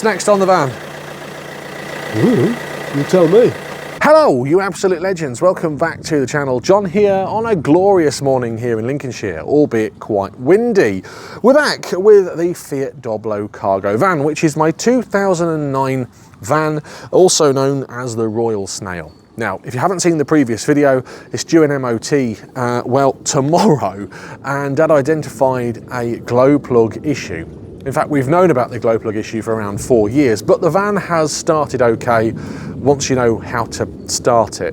What's next on the van? You tell me. Hello, you absolute legends. Welcome back to the channel. John here on a glorious morning here in Lincolnshire, albeit quite windy. We're back with the Fiat Doblo cargo van, which is my 2009 van, also known as the Royal Snail. Now, if you haven't seen the previous video, it's due an MOT, well, tomorrow, and Dad identified a glow plug issue. In fact, we've known about the glow plug issue for around 4 years, but the van has started okay once you know how to start it.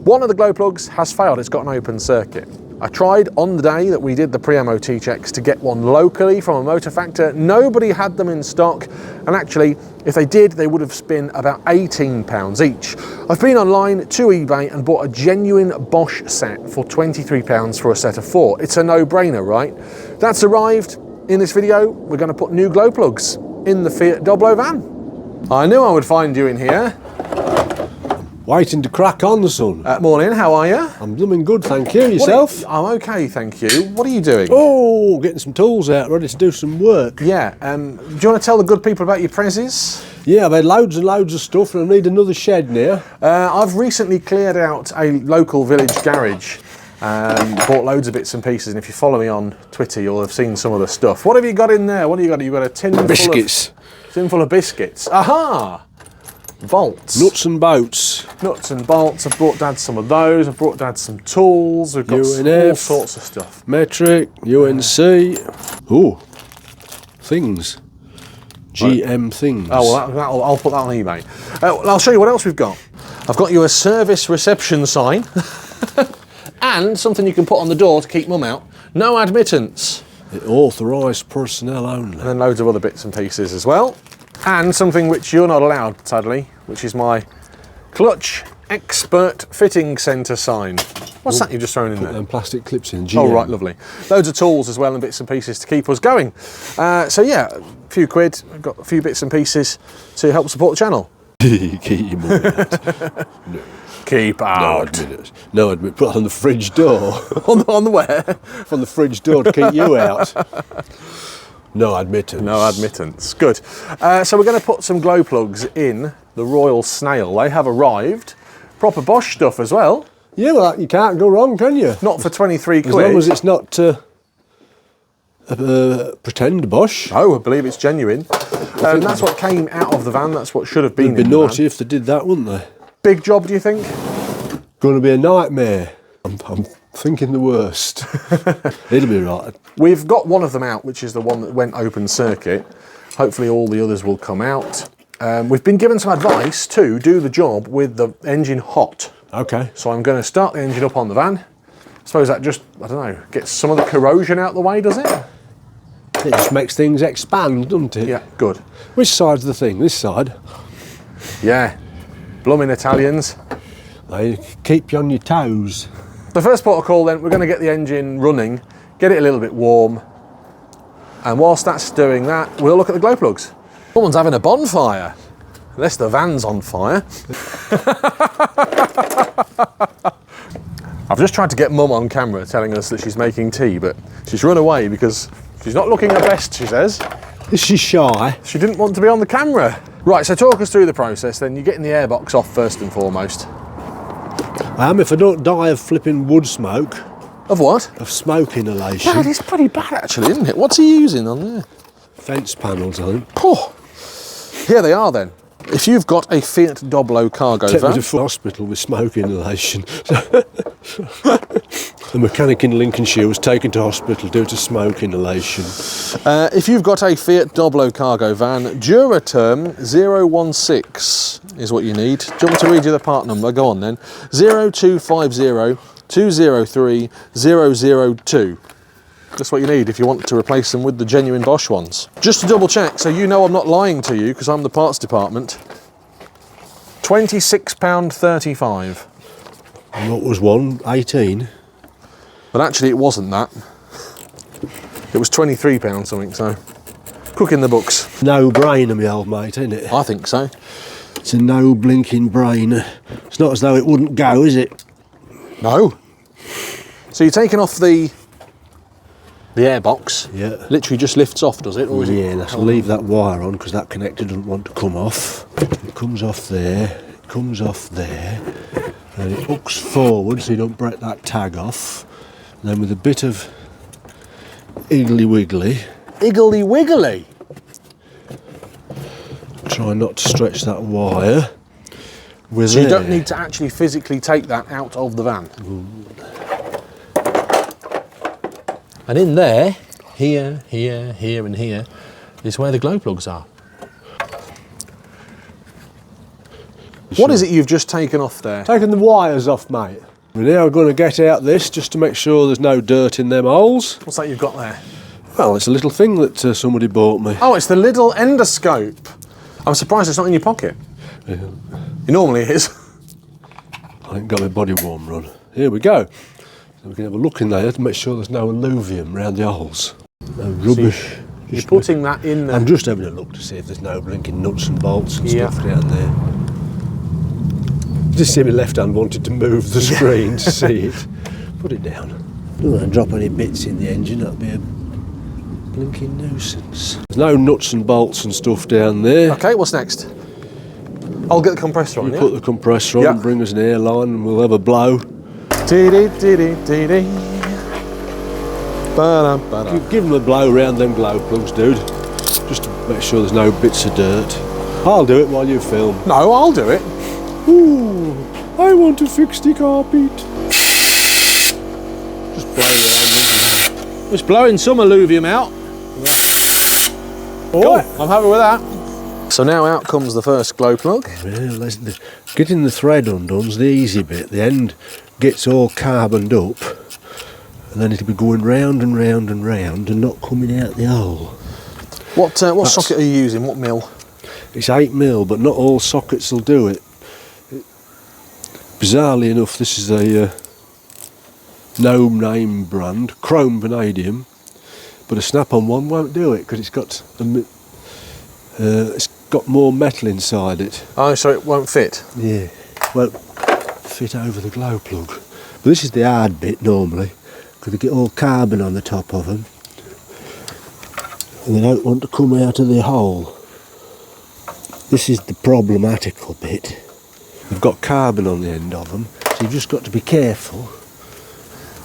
One of the glow plugs has failed, it's got an open circuit. I tried on the day that we did the pre-MOT checks to get one locally from a motor factor. Nobody had them in stock, and actually, if they did, they would have been about £18 each. I've been online to eBay and bought a genuine BOSCH set for £23 for a set of 4. It's a no-brainer, right? That's arrived. In this video, we're going to put new glow plugs in the Fiat Doblo van. I knew I would find you in here. Waiting to crack on, son. Morning, how are you? I'm blooming good, thank you. Yourself? I'm okay, thank you. What are you doing? Oh, getting some tools out, ready to do some work. Yeah, do you want to tell the good people about your prezzies? Yeah, I've had loads and loads of stuff and I need another shed now. I've recently cleared out a local village garage. Bought loads of bits and pieces, and if you follow me on Twitter, you'll have seen some of the stuff. What have you got in there? What have you got? You've got a tin full of biscuits. Aha! Bolts. Nuts and bolts. Nuts and bolts. I've brought Dad some of those. I've brought Dad some tools. We've got UNF, all sorts of stuff. Metric, UNC. Oh, things. GM things. Oh, well, I'll put that on eBay. I'll show you what else we've got. I've got you a service reception sign. And something you can put on the door to keep Mum out. No admittance. Authorised personnel only. And then loads of other bits and pieces as well. And something which you're not allowed, sadly, which is my clutch expert fitting centre sign. What's that you've just thrown in there? Put them plastic clips in. GM. Oh, right, lovely. Loads of tools as well and bits and pieces to keep us going. So yeah, a few quid. I've got a few bits and pieces to help support the channel. Keep your money out. No. Keep out. No admit. Put it on the fridge door. on the where? On the fridge door to keep you out. No admittance. No admittance. Good. So we're going to put some glow plugs in the Royal Snail. They have arrived. Proper BOSCH stuff as well. Yeah, well, you can't go wrong, can you? Not for 23 quid. As long as it's not pretend BOSCH. Oh, I believe it's genuine. That's what came out of the van. That's what should have been. They'd be naughty if they did that, wouldn't they? Big job, do you think? Going to be a nightmare. I'm thinking the worst. It'll be right. We've got one of them out, which is the one that went open circuit. Hopefully all the others will come out. We've been given some advice to do the job with the engine hot. Okay. So I'm going to start the engine up on the van. I suppose that just, I don't know, gets some of the corrosion out the way, does it? It just makes things expand, doesn't it? Yeah, good. Which side's the thing? This side? Yeah. Blooming Italians. They keep you on your toes. The first port of call then, we're going to get the engine running, get it a little bit warm, and whilst that's doing that, we'll look at the glow plugs. Someone's having a bonfire, unless the van's on fire. I've just tried to get Mum on camera telling us that she's making tea, but she's run away because she's not looking her best, she says. Is she shy? She didn't want to be on the camera. Right, so talk us through the process then. You're getting the airbox off first and foremost. I am, if I don't die of flipping wood smoke. Of what? Of smoke inhalation. That is pretty bad actually, isn't it? What's he using on there? Fence panels, I think. Oh, here they are then. If you've got a Fiat Doblo cargo Take van... me to hospital with smoke inhalation. The mechanic in Lincolnshire was taken to hospital due to smoke inhalation. If you've got a Fiat Doblo cargo van, Duraterm 016 is what you need. Do you want me to read you the part number? Go on then. 0250 203 002. That's what you need if you want to replace them with the genuine BOSCH ones. Just to double check, so you know I'm not lying to you because I'm the parts department. £26.35. And what was one? 18? But actually it wasn't that. It was £23 something, so cook in the books. No brainer, my old mate, isn't it? I think so. It's a no blinking brainer. It's not as though it wouldn't go, is it? No. So you're taking off the The airbox? Yeah. Literally just lifts off, does it? Or is Yeah, it let's leave that wire on because that connector doesn't want to come off. It comes off there, it comes off there, and it hooks forward so you don't break that tag off. And then with a bit of iggly wiggly, Iggly wiggly? try not to stretch that wire. So you don't need to actually physically take that out of the van. And in there, here, here, here and here, is where the glow plugs are. What is it you've just taken off there? Taking the wires off, mate. We're now going to get out this just to make sure there's no dirt in them holes. What's that you've got there? Well, it's a little thing that somebody bought me. Oh, it's the little endoscope. I'm surprised it's not in your pocket. Yeah. It normally is. I ain't got my body warmer on. Here we go. So we can have a look in there to make sure there's no alluvium around the holes. No rubbish. You're putting that in there. I'm just having a look to see if there's no blinking nuts and bolts and stuff down there. Just see my left hand wanted to move the screen to see it. Put it down. Don't want to drop any bits in the engine, that'd be a blinking nuisance. There's no nuts and bolts and stuff down there. Okay, what's next? I'll get the compressor on, We'll put the compressor on and bring us an airline and we'll have a blow. Give them a blow round them glow plugs, dude. Just to make sure there's no bits of dirt. I'll do it while you film. No, I'll do it. Ooh, I want to fix the carpet. Just blow around them. Just blowing some alluvium out. All right. I'm happy with that. So now out comes the first glow plug. Well, getting the thread undone is the easy bit. The end gets all carboned up and then it'll be going round and round and round and not coming out the hole. What socket are you using? What mil? It's 8mm, but not all sockets will do it. Bizarrely enough, this is a no name brand, chrome vanadium, but a snap-on one won't do it because it's got more metal inside it. Oh, so it won't fit? Yeah, won't fit over the glow plug. But this is the hard bit normally, because they get all carbon on the top of them, and they don't want to come out of the hole. This is the problematical bit. They've got carbon on the end of them, so you've just got to be careful.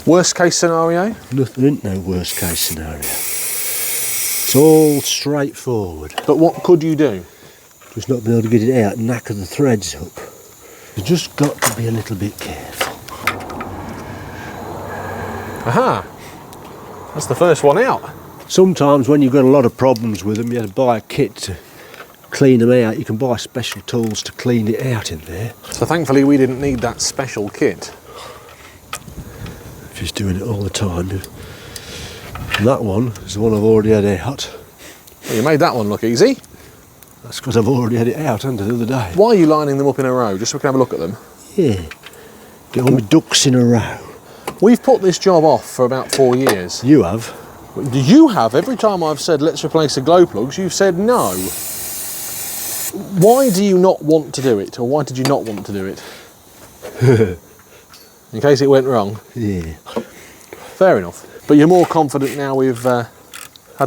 Worst case scenario? There ain't no worst case scenario. It's all straightforward. But what could you do? Just not being able to get it out and knacker the threads up. You've just got to be a little bit careful. Aha! That's the first one out. Sometimes when you've got a lot of problems with them, you have to buy a kit to clean them out. You can buy special tools to clean it out in there. So thankfully we didn't need that special kit. Just doing it all the time. And that one is the one I've already had out. Well, you made that one look easy. That's because I've already had it out, haven't I, the other day? Why are you lining them up in a row? Just so we can have a look at them? Yeah. Get all my ducks in a row. We've put this job off for about 4 years. You have? You have. Every time I've said let's replace the glow plugs, you've said no. Why do you not want to do it? Or why did you not want to do it? In case it went wrong? Yeah. Fair enough. But you're more confident now we've had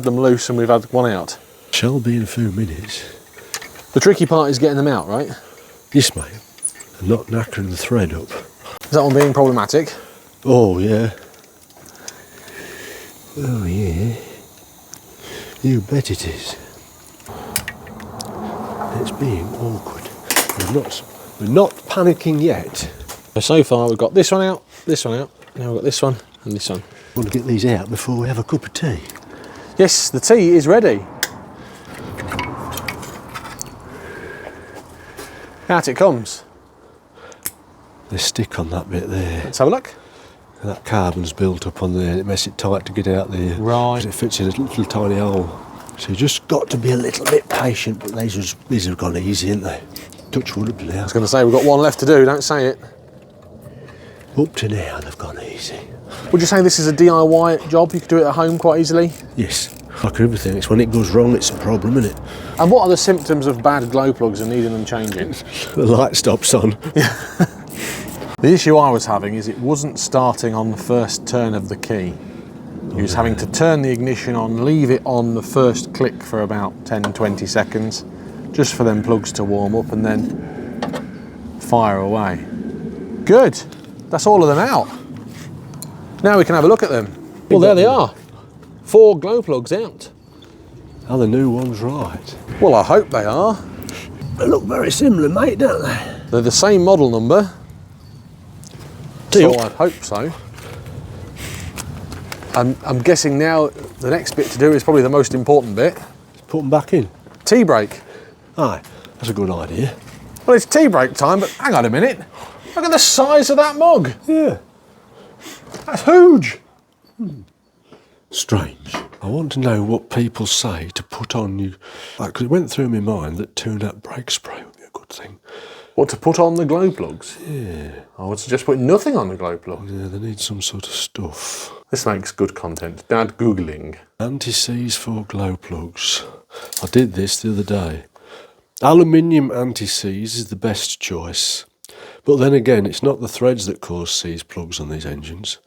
them loose and we've had one out? Shall be in a few minutes. The tricky part is getting them out, right? Yes, mate. And not knackering the thread up. Is that one being problematic? Oh, yeah. Oh, yeah. You bet it is. It's being awkward. We're not panicking yet. So far we've got this one out, now we've got this one and this one. I want to get these out before we have a cup of tea. Yes, the tea is ready. Out it comes. They stick on that bit there. Let's have a look. That carbon's built up on there and it makes it tight to get out there. Right. 'Cause it fits in a little tiny hole. So you just got to be a little bit patient, but these have gone easy, haven't they? Touch wood up to now. I was going to say we've got one left to do, don't say it. Up to now they've gone easy. Would you say this is a DIY job? You could do it at home quite easily? Yes. Like everything, it's when it goes wrong it's a problem, isn't it? And what are the symptoms of bad glow plugs and needing them changing? The light stops on. The issue I was having is it wasn't starting on the first turn of the key. He was having to turn the ignition on, leave it on the first click for about 10-20 seconds, just for them plugs to warm up, and then fire away. Good. That's all of them out. Now we can have a look at them. Well, there they are. 4 glow plugs out. Are the new ones right? Well, I hope they are. They look very similar, mate, don't they? They're the same model number. So I'd hope so. I'm guessing now the next bit to do is probably the most important bit. Put them back in. Tea break. Aye, that's a good idea. Well, it's tea break time, but hang on a minute. Look at the size of that mug. Yeah. That's huge. Strange. I want to know what people say to put on you. Like, 'cause it went through my mind that tune-up brake spray would be a good thing. What, to put on the glow plugs? Yeah. I would suggest putting nothing on the glow plug. Yeah, they need some sort of stuff. This makes good content. Dad Googling. Anti-seize for glow plugs. I did this the other day. Aluminium anti-seize is the best choice. But then again, it's not the threads that cause seize plugs on these engines.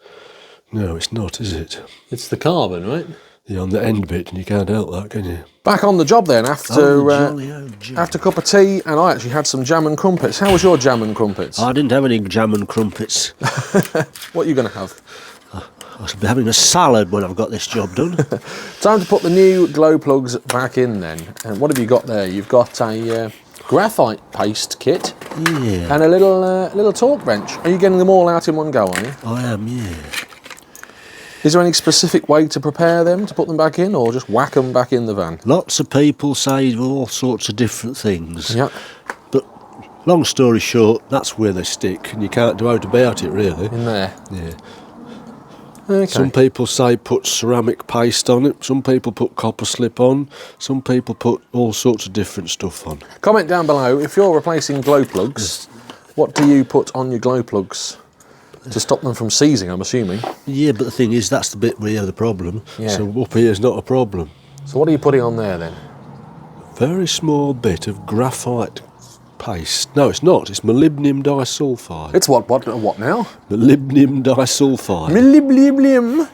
No, it's not, is it? It's the carbon, right? Yeah, on the end bit, and you can't help that, can you? Back on the job then, after jolly old job. after a cup of tea, and I actually had some jam and crumpets. How was your jam and crumpets? I didn't have any jam and crumpets. What are you going to have? I should be having a salad when I've got this job done. Time to put the new glow plugs back in then. And what have you got there? You've got a graphite paste kit Yeah. and a little torque wrench. Are you getting them all out in one go, are you? I am, yeah. Is there any specific way to prepare them, to put them back in, or just whack them back in the van? Lots of people say all sorts of different things. Yeah. But long story short, that's where they stick, and you can't do out about it, really. In there. Yeah. Okay. Some people say put ceramic paste on it, some people put copper slip on, some people put all sorts of different stuff on. Comment down below, if you're replacing glow plugs, what do you put on your glow plugs? To stop them from seizing, I'm assuming. Yeah, but the thing is, that's the bit where you have the problem. Yeah. So up here's not a problem. So what are you putting on there then? Very small bit of graphite paste. No, it's not. It's molybdenum disulfide. It's what now? Molybdenum disulfide. Molybdenum.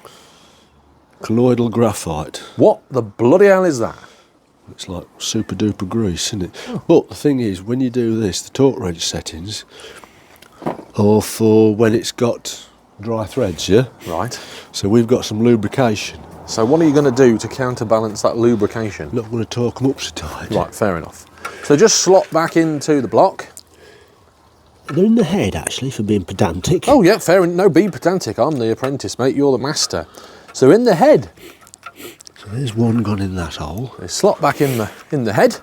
Colloidal graphite. What the bloody hell is that? It's like super duper grease, isn't it? Oh. But the thing is, when you do this, the torque wrench settings are for when it's got dry threads, yeah? Right. So we've got some lubrication. So what are you going to do to counterbalance that lubrication? I'm not going to torque them up so tight. Right, fair enough. So just slot back into the block. They're in the head, actually, for being pedantic. Oh yeah, fair enough. No, be pedantic. I'm the apprentice, mate. You're the master. So in the head. So there's one gone in that hole. They slot back in the head.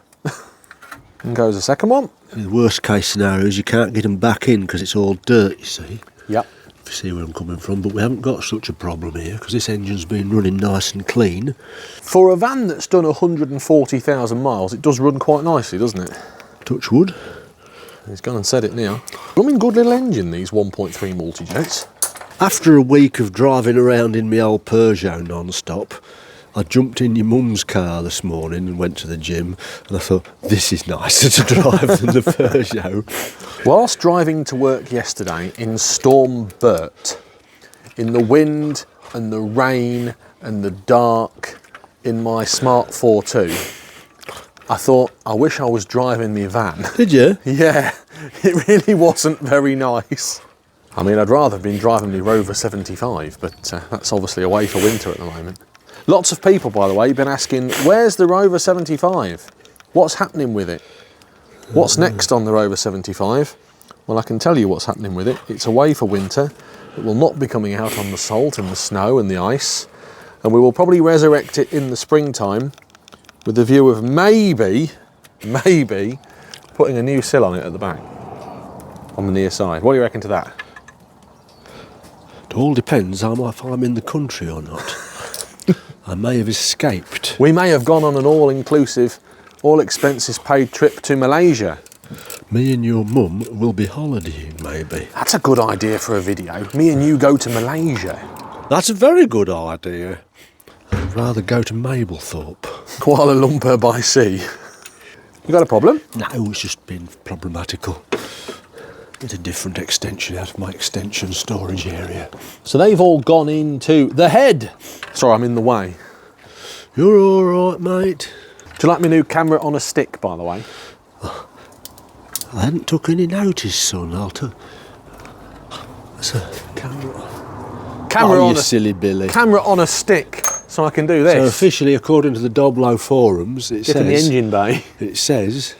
And goes the second one. The worst case scenario is you can't get them back in because it's all dirt, you see. Yep. If you see where I'm coming from, but we haven't got such a problem here because this engine's been running nice and clean. For a van that's done 140,000 miles, it does run quite nicely, doesn't it? Touch wood. He's gone and said it now. Blooming good little engine, these 1.3 multi-jets. After a week of driving around in my old Peugeot non-stop, I jumped in your mum's car this morning and went to the gym, and I thought, this is nicer to drive than the Peugeot. Whilst driving to work yesterday in Storm Bert, in the wind and the rain and the dark, in my Smart 4.2, I thought, I wish I was driving my van. Did you? Yeah, it really wasn't very nice. I mean, I'd rather have been driving my Rover 75, but that's obviously away for winter at the moment. Lots of people, by the way, have been asking, where's the Rover 75? What's happening with it? What's next on the Rover 75? Well, I can tell you what's happening with it. It's away for winter. It will not be coming out on the salt and the snow and the ice. And we will probably resurrect it in the springtime with the view of maybe putting a new sill on it at the back, on the near side. What do you reckon to that? It all depends on if I'm in the country or not. I may have escaped. We may have gone on an all-inclusive, all expenses paid trip to Malaysia. Me and your mum will be holidaying, maybe. That's a good idea for a video. Me and you go to Malaysia. That's a very good idea. I'd rather go to Mablethorpe. Kuala Lumpur by sea. You got a problem? No, it's just been problematical. It's a different extension out of my extension storage area. So they've all gone into the head. Sorry, I'm in the way. You're all right, mate. Do you like my new camera on a stick, by the way? I hadn't took any notice, son. That's a camera. Camera Oh, on you a silly Billy. camera on a stick, so I can do this. So officially, according to the Doblo forums, it Get in the says engine bay. it says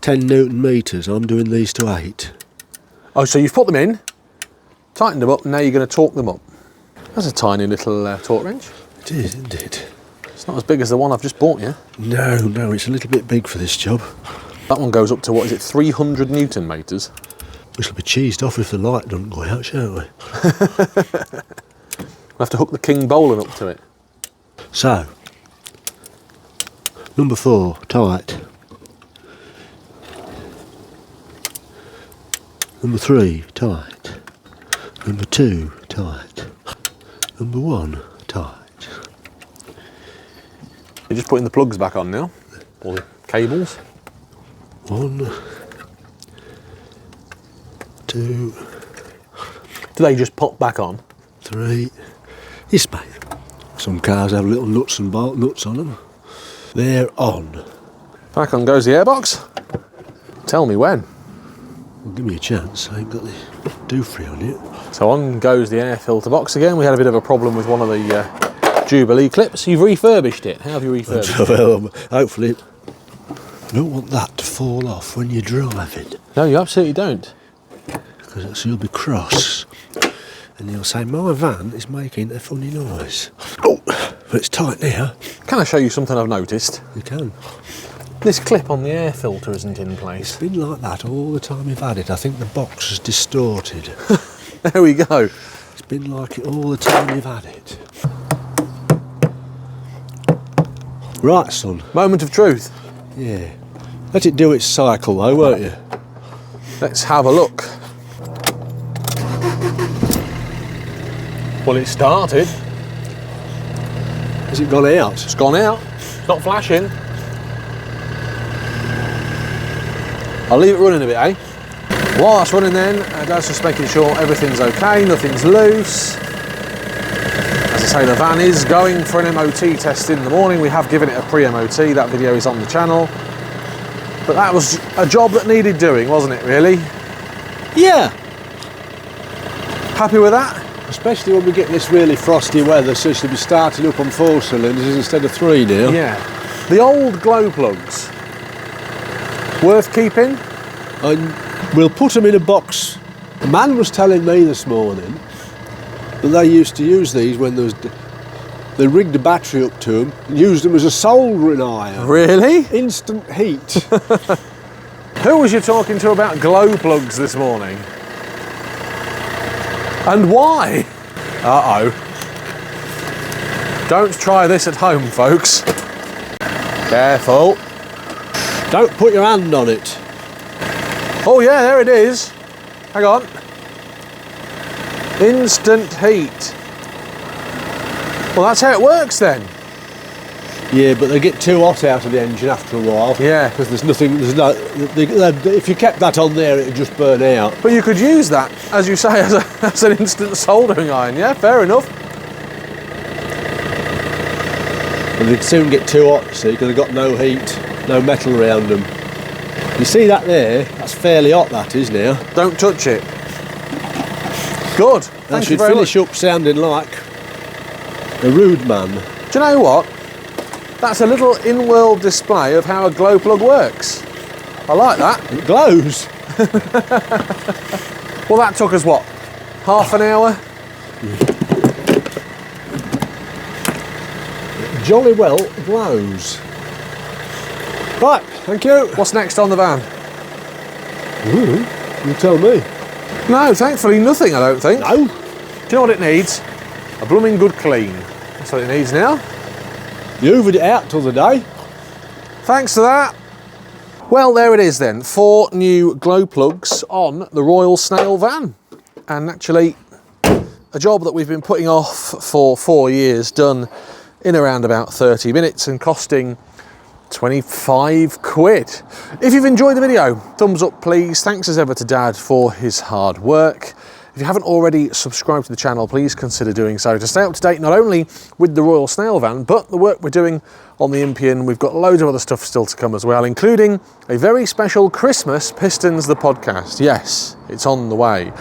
10 Newton meters. I'm doing these to 8. Oh, so you've put them in, tightened them up, and now you're going to torque them up. That's a tiny little torque wrench. It is, isn't it? It's not as big as the one I've just bought you. No, it's a little bit big for this job. That one goes up to, what is it, 300 Newton meters? We shall be cheesed off if the light doesn't go out, shan't we? We'll have to hook the King Bowling up to it. So, number 4, tight. Number 3, tight. Number 2, tight. Number 1, tight. You're just putting the plugs back on now, or the cables. 1, 2, Do they just pop back on? 3. Yes, mate. Some cars have little nuts and bolt nuts on them. They're on. Back on goes the airbox. Tell me when. Well, give me a chance. I ain't got the doofree on it. So on goes the air filter box again. We had a bit of a problem with one of the Jubilee clips. You've refurbished it. How have you refurbished it? Well, hopefully, you don't want that to fall off when you're driving, No, you absolutely don't. because you'll be cross and you'll say, my van is making a funny noise. Oh, but it's tight now. Can I show you something I've noticed? You can. This clip on the air filter isn't in place. It's been like that all the time you've had it. I think the box is distorted. There we go. It's been like it all the time you've had it. Right, son. Moment of truth. Yeah. Let it do its cycle though, won't you? Let's have a look. Well, it started. Has it gone out? It's gone out. It's not flashing. I'll leave it running a bit, eh? While that's running then, Dad's just making sure everything's okay, nothing's loose. As I say, the van is going for an MOT test in the morning. We have given it a pre-MOT, that video is on the channel. But that was a job that needed doing, wasn't it, really? Yeah. Happy with that? Especially when we get this really frosty weather, so it should be starting up on 4 cylinders instead of 3 now. Yeah. The old glow plugs, worth keeping? And we'll put them in a box. A man was telling me this morning that they used to use these when there was... They rigged a battery up to them and used them as a soldering iron. Really? Instant heat. Who was you talking to about glow plugs this morning? And why? Uh-oh. Don't try this at home, folks. Careful. Don't put your hand on it. Oh yeah, there it is. Hang on. Instant heat. Well, that's how it works then. Yeah, but they get too hot out of the engine after a while. Yeah. Because there's nothing, if you kept that on there, it'd just burn out. But you could use that, as you say, as an instant soldering iron. Yeah, fair enough. But they'd soon get too hot, you see, because they've got no heat, no metal around them. You see that there? That's fairly hot, that is now. Don't touch it. Good. That Thank you should very finish much. up sounding like a rude man. Do you know what? That's a little in-world display of how a glow plug works. I like that. It glows. Well, that took us what? Half an hour? Jolly well glows. Right, thank you. What's next on the van? Ooh, you tell me. No, thankfully nothing, I don't think. No. Do you know what it needs? A blooming good clean. That's what it needs now. You hoovered it out till the day. Thanks for that. Well, there it is then. 4 new glow plugs on the Royal Snail van. And actually, a job that we've been putting off for 4 years, done in around about 30 minutes and costing 25 quid. If you've enjoyed the video, thumbs up please. Thanks as ever to Dad for his hard work. If you haven't already subscribed to the channel, please consider doing so to stay up to date not only with the Royal Snail van, but the work we're doing on the Impian. We've got loads of other stuff still to come as well, including a very special Christmas Pistons the podcast. Yes, it's on the way.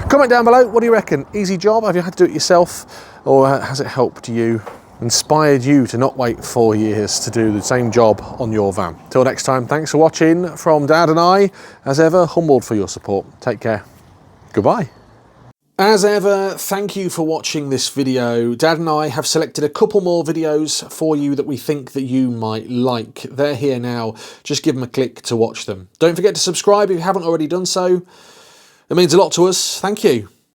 Comment down below, what do you reckon? Easy job? Have you had to do it yourself? Or has it helped you, inspired you to not wait 4 years to do the same job on your van? Till next time, thanks for watching from Dad and I. As ever, humbled for your support. Take care. Goodbye. As ever, thank you for watching this video. Dad and I have selected a couple more videos for you that we think that you might like. They're here now. Just give them a click to watch them. Don't forget to subscribe if you haven't already done so. It means a lot to us. Thank you.